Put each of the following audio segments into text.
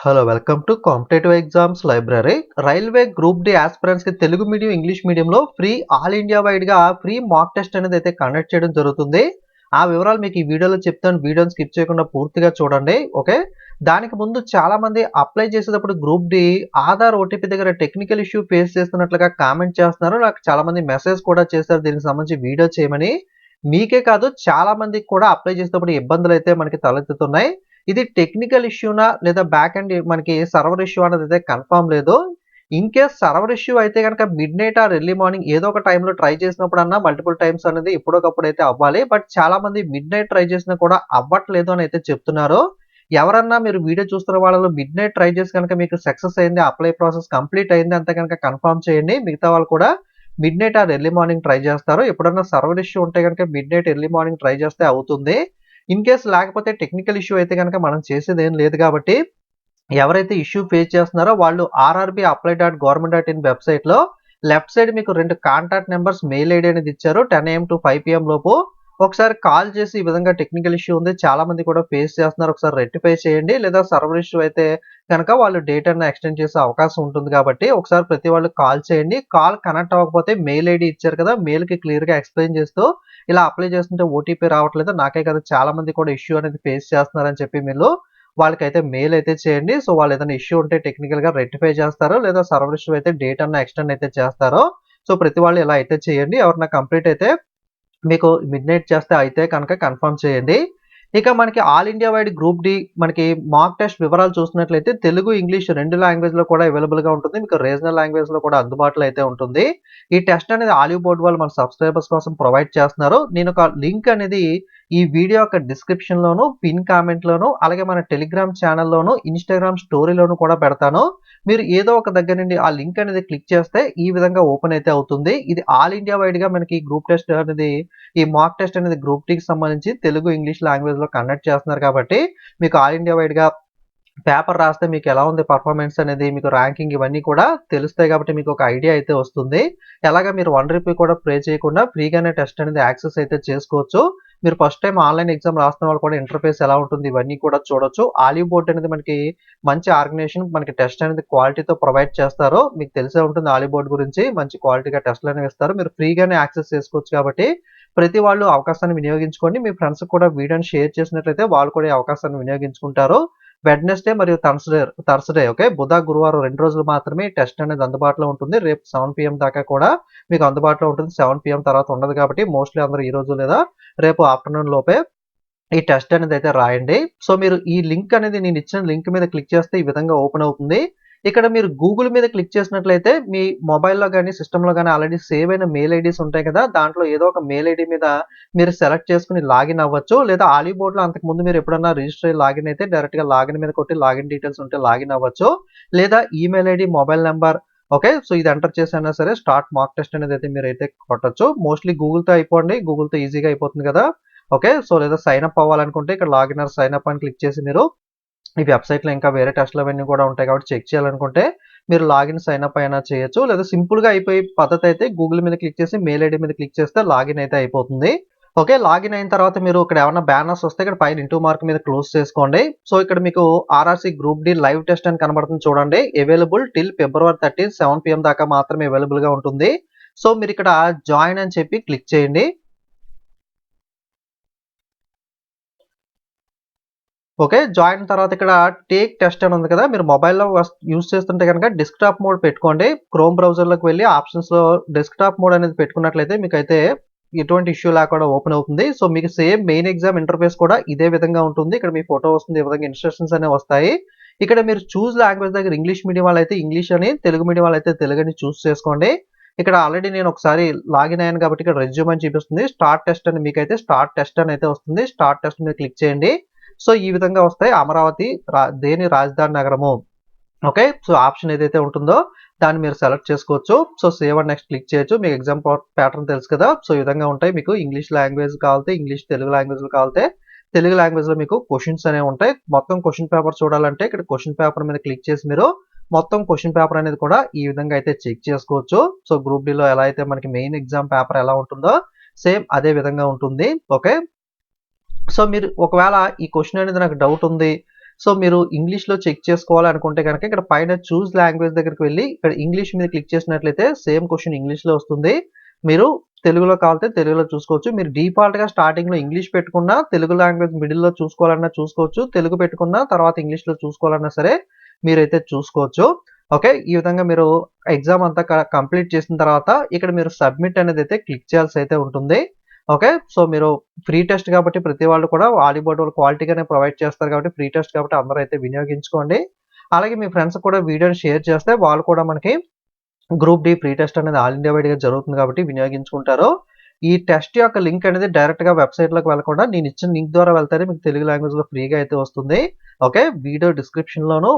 Hello welcome to competitive exams library. Railway group D aspirants కి Telugu medium English మీడియంలో free all India wide గా free mock test అనేది అయితే conduct చేయడం జరుగుతుంది. ఆ వివరాలు మీకు ఈ వీడియోలో చెప్తాను. వీడియోని స్కిప్ చేయకుండా పూర్తిగా చూడండి. ఓకే, దానికి ముందు చాలా మంది అప్లై చేసేటప్పుడు గ్రూప్ డి ఆధార్ ఓటీపీ దగ్గర టెక్నికల్ ఇష్యూ ఫేస్ చేస్తున్నట్లుగా కామెంట్ చేస్తున్నారు. నాకు చాలా మంది మెసేజ్ కూడా చేశారు దీనికి సంబంధించి వీడియో చేయమని. మీకే కాదు చాలా మందికి కూడా అప్లై చేసేటప్పుడు ఇబ్బందులు అయితే మనకి తలెత్తుతున్నాయి. ఇది టెక్నికల్ ఇష్యూనా లేదా బ్యాక్ అండ్ మనకి సర్వర్ ఇష్యూ అనేది అయితే కన్ఫర్మ్ లేదు. ఇన్ కేస్ సర్వర్ ఇష్యూ అయితే కనుక mid night or early morning ఏదో ఒక టైంలో ట్రై చేసినప్పుడన్నా మల్టిపుల్ టైమ్స్ అనేది ఎప్పుడొకప్పుడు అయితే అవ్వాలి. బట్ చాలా మంది మిడ్ నైట్ ట్రై చేసినా కూడా అవ్వట్లేదు అని అయితే చెప్తున్నారు. ఎవరన్నా మీరు వీడియో చూస్తున్న వాళ్ళలో మిడ్ నైట్ ట్రై చేసి కనుక మీకు సక్సెస్ అయింది, అప్లై ప్రాసెస్ కంప్లీట్ అయింది అంతే కనుక కన్ఫర్మ్ చేయండి. మిగతా వాళ్ళు కూడా mid night or early morning try చేస్తారు. ఎప్పుడన్నా సర్వర్ ఇష్యూ ఉంటే కనుక mid night early morning try చేస్తే అవుతుంది. ఇన్ కేస్ లేకపోతే టెక్నికల్ ఇష్యూ అయితే కనుక మనం చేసేది ఏం లేదు కాబట్టి ఎవరైతే ఇష్యూ ఫేస్ చేస్తున్నారో వాళ్ళు rrbapply.government.in వెబ్సైట్ లో లెఫ్ట్ సైడ్ మీకు 2 కాంటాక్ట్ నెంబర్స్ మెయిల్ ఐడి అనేది ఇచ్చారు. 10 AM to 5 PM లోపు ఒకసారి కాల్ చేసి ఈ విధంగా టెక్నికల్ ఇష్యూ ఉంది, చాలా మంది కూడా ఫేస్ చేస్తున్నారు, ఒకసారి రెక్టిఫై చేయండి. లేదా సర్వర్ ఇష్యూ అయితే కనుక వాళ్ళు డేట్ అన్న ఎక్స్టెండ్ చేసే అవకాశం ఉంటుంది కాబట్టి ఒకసారి ప్రతి వాళ్ళు కాల్ చేయండి. కాల్ కనెక్ట్ అవ్వకపోతే మెయిల్ ఐడి ఇచ్చారు కదా, మెయిల్ కి క్లియర్ గా ఎక్స్ప్లెయిన్ చేస్తూ ఇలా అప్లై చేస్తుంటే ఓటీపీ రావట్లేదు, నాకే కదా చాలా మంది కూడా ఇష్యూ అనేది ఫేస్ చేస్తున్నారని చెప్పి మీరు వాళ్ళకైతే మెయిల్ అయితే చేయండి. సో వాళ్ళు ఏదైనా ఇష్యూ ఉంటే టెక్నికల్ గా రెక్టిఫై చేస్తారో లేదా సర్వర్ ఇష్యూ అయితే డేట్ అన్న ఎక్స్టెండ్ అయితే చేస్తారో. సో ప్రతి వాళ్ళు ఇలా అయితే చేయండి. ఎవరైనా కంప్లీట్ అయితే మీకు మిడ్ నైట్ చేస్తే అయితే కనుక కన్ఫర్మ్ చేయండి. ఇక మనకి all India wide group D మనకి మాక్ టెస్ట్ వివరాలు చూసినట్లయితే తెలుగు, ఇంగ్లీష్ 2 లాంగ్వేజ్ లో కూడా అవైలబుల్ గా ఉంటుంది. మీకు రీజనల్ లాంగ్వేజ్ లో కూడా అందుబాటులో అయితే ఉంటుంది. ఈ టెస్ట్ అనేది ఆలివ్ బోర్డ్ వాళ్ళు మన సబ్స్క్రైబర్స్ కోసం ప్రొవైడ్ చేస్తున్నారు. నేను ఒక లింక్ అనేది ఈ వీడియో యొక్క డిస్క్రిప్షన్ లోను, పిన్ కామెంట్ లోను, అలాగే మన టెలిగ్రామ్ ఛానల్లోను, ఇన్స్టాగ్రామ్ స్టోరీలోను కూడా పెడతాను. మీరు ఏదో ఒక దగ్గర నుండి ఆ లింక్ అనేది క్లిక్ చేస్తే ఈ విధంగా ఓపెన్ అయితే అవుతుంది. ఇది ఆల్ ఇండియా వైడ్ గా మనకి గ్రూప్ టెస్ట్ అనేది ఈ మాక్ టెస్ట్ అనేది గ్రూప్ టీకి సంబంధించి తెలుగు, ఇంగ్లీష్ లాంగ్వేజ్ లో కండక్ట్ చేస్తున్నారు కాబట్టి మీకు ఆల్ ఇండియా వైడ్ గా పేపర్ రాస్తే మీకు ఎలా ఉంది పర్ఫార్మెన్స్ అనేది, మీకు ర్యాంకింగ్ ఇవన్నీ కూడా తెలుస్తాయి కాబట్టి మీకు ఒక ఐడియా అయితే వస్తుంది. ఎలాగా మీరు ₹1 కూడా పే చేయకుండా ఫ్రీగానే టెస్ట్ అనేది యాక్సెస్ అయితే చేసుకోవచ్చు. మీరు ఫస్ట్ టైం ఆన్లైన్ ఎగ్జామ్ రాస్తున్న వాళ్ళు కూడా ఇంటర్ఫేస్ ఎలా ఉంటుంది ఇవన్నీ కూడా చూడొచ్చు. ఆలివ్ బోర్డ్ అనేది మనకి మంచి ఆర్గనైజేషన్, మనకి టెస్ట్ అనేది క్వాలిటీతో ప్రొవైడ్ చేస్తారు. మీకు తెలిసే ఉంటుంది ఆలివ్ బోర్డ్ గురించి, మంచి క్వాలిటీగా టెస్ట్లు అనేవి ఇస్తారు. మీరు ఫ్రీగానే యాక్సెస్ చేసుకోవచ్చు కాబట్టి ప్రతి వాళ్ళు అవకాశాన్ని వినియోగించుకోండి. మీ ఫ్రెండ్స్ కూడా వీడియోని షేర్ చేసినట్లయితే వాళ్ళు కూడా ఈ అవకాశాన్ని వినియోగించుకుంటారు. వెడ్నెస్డే మరియు థర్స్డే ఓకే, బుధ గురువారం 2 రోజులు మాత్రమే టెస్ట్ అనేది అందుబాటులో ఉంటుంది. రేపు 7 PM దాకా కూడా మీకు అందుబాటులో ఉంటుంది. 7 PM తర్వాత ఉండదు కాబట్టి మోస్ట్లీ అందరూ ఈ రోజు లేదా రేపు ఆఫ్టర్నూన్ లోపే ఈ టెస్ట్ అనేది అయితే రాయండి. సో మీరు ఈ లింక్ అనేది నేను ఇచ్చిన లింక్ మీద క్లిక్ చేస్తే ఈ విధంగా ఓపెన్ అవుతుంది. ఇక్కడ మీరు గూగుల్ మీద క్లిక్ చేసినట్లయితే మీ మొబైల్లో కానీ సిస్టంలో కానీ ఆల్రెడీ సేవ్ అయిన మెయిల్ ఐడీస్ ఉంటాయి కదా, దాంట్లో ఏదో ఒక మెయిల్ ఐడి మీద మీరు సెలెక్ట్ చేసుకుని లాగిన్ అవ్వచ్చు. లేదా ఆలివ్ బోర్డ్ లో అంతకుముందు మీరు ఎప్పుడన్నా రిజిస్టర్ అయ్యి లాగిన్ అయితే డైరెక్ట్ గా లాగిన్ మీద కొట్టి లాగిన్ డీటెయిల్స్ ఉంటే లాగిన్ అవ్వచ్చు. లేదా email ID, mobile number okay, so ఇది ఎంటర్ చేసినా సరే స్టార్ట్ మాక్ టెస్ట్ అనేది అయితే మీరు అయితే కొట్టచ్చు. మోస్ట్లీ గూగుల్ తో అయిపోండి, గూగుల్ తో ఈజీగా అయిపోతుంది కదా. ఓకే, సో లేదా సైన్ అప్ అవ్వాలనుకుంటే ఇక్కడ లాగిన్ ఆర్ సైన్ అప్ అని క్లిక్ చేసి మీరు ఈ వెబ్సైట్ లో ఇంకా వేరే టెస్ట్లు అవన్నీ కూడా ఉంటాయి కాబట్టి చెక్ చేయాలనుకుంటే మీరు లాగిన్ సైన్ అప్ అయినా చేయొచ్చు. లేదా సింపుల్ గా అయిపోయే పద్ధతి అయితే గూగుల్ మీద క్లిక్ చేసి మెయిల్ ఐడి మీద క్లిక్ చేస్తే లాగిన్ అయితే అయిపోతుంది. ఓకే, లాగిన్ అయిన తర్వాత మీరు ఇక్కడ ఏమైనా బ్యానర్స్ వస్తే ఇక్కడ పైన ఇంటూ మార్క్ మీద క్లోజ్ చేసుకోండి. సో ఇక్కడ మీకు RRC group D live test అని కనబడుతుంది చూడండి. అవైలబుల్ టిల్ February 13 7 PM దాకా మాత్రమే అవైలబుల్ గా ఉంటుంది. సో మీరు ఇక్కడ జాయిన్ అని చెప్పి క్లిక్ చేయండి. ఓకే, జాయిన్ తర్వాత ఇక్కడ టేక్ టెస్ట్ అని ఉంది కదా, మీరు మొబైల్లో యూస్ చేస్తుంటే కనుక డెస్క్టాప్ మోడ్ పెట్టుకోండి. క్రోమ్ బ్రౌజర్లోకి వెళ్ళి ఆప్షన్స్ లో డెస్క్టాప్ మోడ్ అనేది పెట్టుకున్నట్లయితే మీకు అయితే ఎటువంటి ఇష్యూ లేకుండా ఓపెన్ అవుతుంది. సో మీకు సేమ్ మెయిన్ ఎగ్జామ్ ఇంటర్ఫేస్ కూడా ఇదే విధంగా ఉంటుంది. ఇక్కడ మీ ఫోటో వస్తుంది, ఈ విధంగా ఇన్స్ట్రక్షన్స్ అనేవి వస్తాయి. ఇక్కడ మీరు చూస్ లాంగ్వేజ్ దగ్గర ఇంగ్లీష్ మీడియం వాళ్ళు అయితే ఇంగ్లీష్ అని, తెలుగు మీడియం వాళ్ళు అయితే తెలుగు అని చూస్ చేసుకోండి. ఇక్కడ ఆల్రెడీ నేను ఒకసారి లాగిన్ అయ్యాను కాబట్టి ఇక్కడ రెజ్యూమ్ అని చూపిస్తుంది. స్టార్ట్ టెస్ట్ అని మీకైతే స్టార్ట్ టెస్ట్ అని అయితే వస్తుంది. స్టార్ట్ టెస్ట్ మీద క్లిక్ చేయండి. సో ఈ విధంగా వస్తాయి. అమరావతి దేని రాజధాని నగరము. ఓకే, సో ఆప్షన్ ఏదైతే ఉంటుందో దాన్ని మీరు సెలెక్ట్ చేసుకోవచ్చు. So save and next click చేయొచ్చు. మీకు ఎగ్జామ్ ప్యాటర్న్ తెలుసు కదా, సో ఈ విధంగా ఉంటాయి. మీకు ఇంగ్లీష్ లాంగ్వేజ్ కావాలంటే ఇంగ్లీష్, తెలుగు లాంగ్వేజ్ లో కావాలంటే తెలుగు లాంగ్వేజ్ లో మీకు క్వశ్చన్స్ అనేవి ఉంటాయి. మొత్తం క్వశ్చన్ పేపర్ చూడాలంటే ఇక్కడ క్వశ్చన్ పేపర్ మీద క్లిక్ చేసి మీరు మొత్తం క్వశ్చన్ పేపర్ అనేది కూడా ఈ విధంగా అయితే చెక్ చేసుకోవచ్చు. సో గ్రూప్ డి లో ఎలా అయితే మనకి మెయిన్ ఎగ్జామ్ పేపర్ ఎలా ఉంటుందో సేమ్ అదే విధంగా ఉంటుంది. ఓకే, సో మీరు ఒకవేళ ఈ క్వశ్చన్ అనేది నాకు డౌట్ ఉంది, సో మీరు ఇంగ్లీష్‌లో చెక్ చేసుకోవాలనుకుంటే గనక ఇక్కడ పైన చూస్ లాంగ్వేజ్ దగ్గరికి వెళ్లి ఇక్కడ ఇంగ్లీష్ మీద క్లిక్ చేసినట్లయితే సేమ్ క్వెషన్ ఇంగ్లీష్‌లో వస్తుంది. మీరు తెలుగులో కావాలంటే తెలుగులో చూసుకోవచ్చు. మీరు డిఫాల్ట్‌గా స్టార్టింగ్‌లో ఇంగ్లీష్ పెట్టుకున్నా, తెలుగు లాంగ్వేజ్ మిడిల్‌లో చూసుకోవాలన్నా చూసుకోవచ్చు. తెలుగు పెట్టుకున్నా తర్వాత ఇంగ్లీష్‌లో చూసుకోవాలన్నా సరే మీరైతే చూసుకోవచ్చు. ఓకే. ఈ విధంగా మీరు ఎగ్జామ్ అంతా కంప్లీట్ చేసిన తర్వాత ఇక్కడ మీరు సబ్మిట్ అనేదైతే క్లిక్ చేయాల్సయితే ఉంటుంది. ఓకే. సో మీరు ఫ్రీ టెస్ట్ కాబట్టి ప్రతి వాళ్ళు కూడా ఆలిబాట్ వాళ్ళు క్వాలిటీగానే ప్రొవైడ్ చేస్తారు కాబట్టి ఫ్రీ టెస్ట్ కాబట్టి అందరూ అయితే వినియోగించుకోండి. అలాగే మీ ఫ్రెండ్స్‌కి కూడా వీడియోని షేర్ చేస్తే వాళ్ళు కూడా మనకి గ్రూప్ డి ఫ్రీ టెస్ట్ అనేది ఆల్ ఇండియా వైడ్‌గా జరుగుతుంది కాబట్టి వినియోగించుకుంటారు. ఈ టెస్ట్ యొక్క లింక్ అనేది డైరెక్ట్‌గా వెబ్‌సైట్‌లోకి వెళ్ళకుండా నేను ఇచ్చిన లింక్ ద్వారా వెళ్తేనే మీకు తెలుగు లాంగ్వేజ్‌లో ఫ్రీగా అయితే వస్తుంది. ఓకే. వీడియో డిస్క్రిప్షన్‌లోను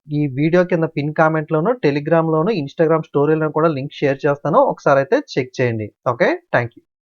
ఈ వీడియో కింద పిన్ కామెంట్‌లోను, టెలిగ్రామ్‌లోను, ఇన్‌స్టాగ్రామ్ స్టోరీలో కూడా లింక్ షేర్ చేస్తాను. ఒకసారి అయితే చెక్ చేయండి. ఓకే. Thank you.